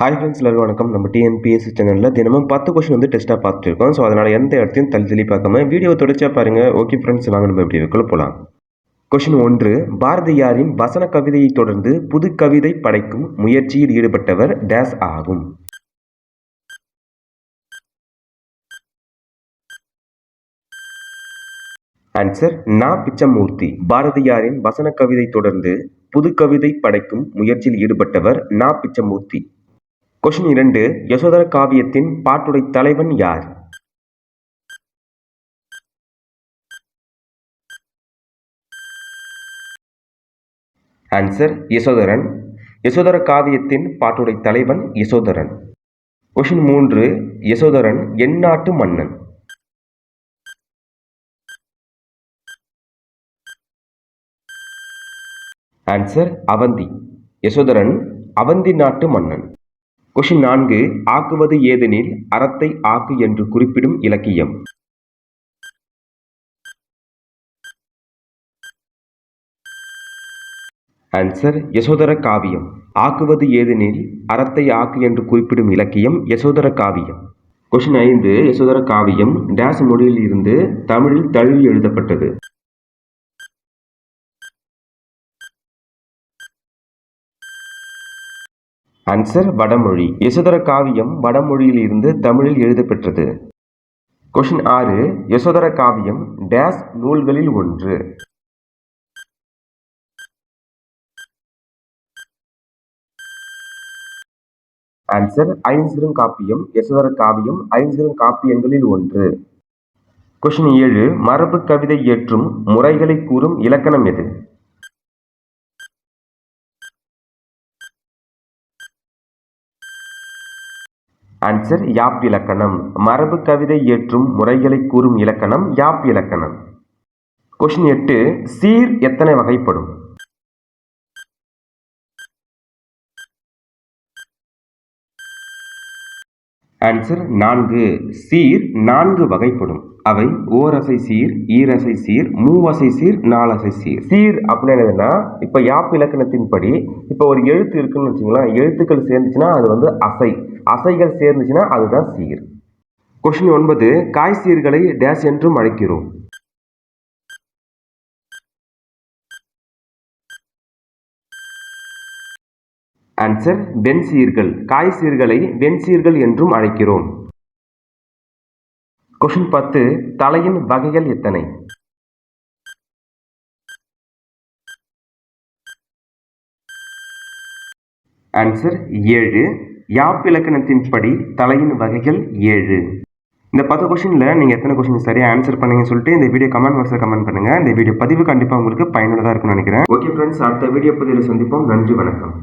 Hi friends, எல்லாருக்கும் வணக்கம். நம்ம டிஎன்பிஎஸ்சி சேனலில் தினமும் 10 கொஸ்டின் வந்து டெஸ்ட்டாக பார்த்துருக்கோம். ஸோ அதனால் எந்த இடத்தையும் தள்ளி பார்க்காம வீடியோ தொடர்ச்சியாக பாருங்கள். ஓகே ஃப்ரெண்ட்ஸ், வாங்க நம்ம வீடியோக்குள்ள போகலாம். கொஸ்டின் 1. பாரதியாரின் வசன கவிதையை தொடர்ந்து புது கவிதை படைக்கும் முயற்சியில் ஈடுபட்டவர் டேஸ் ஆகும். ஆன்சர் நா. பிச்சமூர்த்தி. பாரதியாரின் வசன கவிதை தொடர்ந்து புது கவிதை படைக்கும் முயற்சியில் ஈடுபட்டவர் நா. பிச்சமூர்த்தி. கொஸ்டின் 2. யசோதர காவியத்தின் பாட்டுடை தலைவன் யார்? ஆன்சர் யசோதரன். யசோதர காவியத்தின் பாட்டுடை தலைவன் யசோதரன். கொஸ்டின் 3. யசோதரன் எந்நாட்டு மன்னன்? ஆன்சர் அவந்தி. யசோதரன் அவந்தி நாட்டு மன்னன். கொஸ்டின் 4. ஆக்குவது ஏதெனில் அறத்தை ஆக்கு என்று குறிப்பிடும் இலக்கியம்? ஆன்சர் யசோதர காவியம். ஆக்குவது ஏதெனில் அறத்தை ஆக்கு என்று குறிப்பிடும் இலக்கியம் யசோதர காவியம். கொஸ்டின் 5. யசோதர காவியம் டேஸ் மொழியில் இருந்து தமிழில் தழுவி எழுதப்பட்டது? ஆன்சர் வடமொழி. யசோதர காவியம் வடமொழியில் இருந்து தமிழில் எழுதப்பெற்றது. கொஸ்டின் 6. யசோதர காவியம் டேஸ் நூல்களில் ஒன்று? ஆன்சர் ஐஞ்சிறுகாப்பியம். யசோதர காவியம் ஐஞ்சிறுகாப்பியங்களில் ஒன்று. கொஸ்டின் 7. மரபு கவிதை இயற்றும் முறைகளை கூறும் இலக்கணம் எது? ஆன்சர் யாப்பிலக்கணம். மரபு கவிதை இயற்றும் முறைகளை கூறும் இலக்கணம் யாப்பிலக்கணம். கொஸ்டின் 8. சீர் எத்தனை வகைப்படும்? ஆன்சர் 4. சீர் 4 வகைப்படும். அவை ஓரசை சீர், ஈரசை சீர், மூவசை சீர், நாலசை சீர். சீர் அப்படின்னு என்னதுன்னா, இப்போ யாப்பு இலக்கணத்தின்படி இப்போ ஒரு எழுத்து இருக்குன்னு வச்சுங்களேன், எழுத்துக்கள் சேர்ந்துச்சுன்னா அது வந்து அசை, அசைகள் சேர்ந்துச்சுன்னா அதுதான் சீர். கொஸ்டின் 9. காய் சீர்களை டேஸ் என்றும் அழைக்கிறோம்? ஆன்சர் வெண்சீர்கள். காய் சீர்களை வெண்சீர்கள் என்றும் அழைக்கிறோம். கொஸ்டின் 10. தலையின் வகைகள் எத்தனை? ஆன்சர் 7. யாப்பிலக்கணத்தின்படி தலையின் வகைகள் 7. இந்த 10 கொஸ்டினில் நீங்கள் எத்தனை கொஸ்டின் சரியாக ஆன்சர் பண்ணீங்கன்னு சொல்லிட்டு இந்த வீடியோ கமெண்ட் பாக்ஸில் கமெண்ட் பண்ணுங்கள். இந்த வீடியோ பதிவு கண்டிப்பாக உங்களுக்கு பயனுள்ளதாக இருக்கும்னு நினைக்கிறேன். ஓகே ஃப்ரெண்ட்ஸ், அடுத்த வீடியோ பதிவில் சந்திப்போம். நன்றி, வணக்கம்.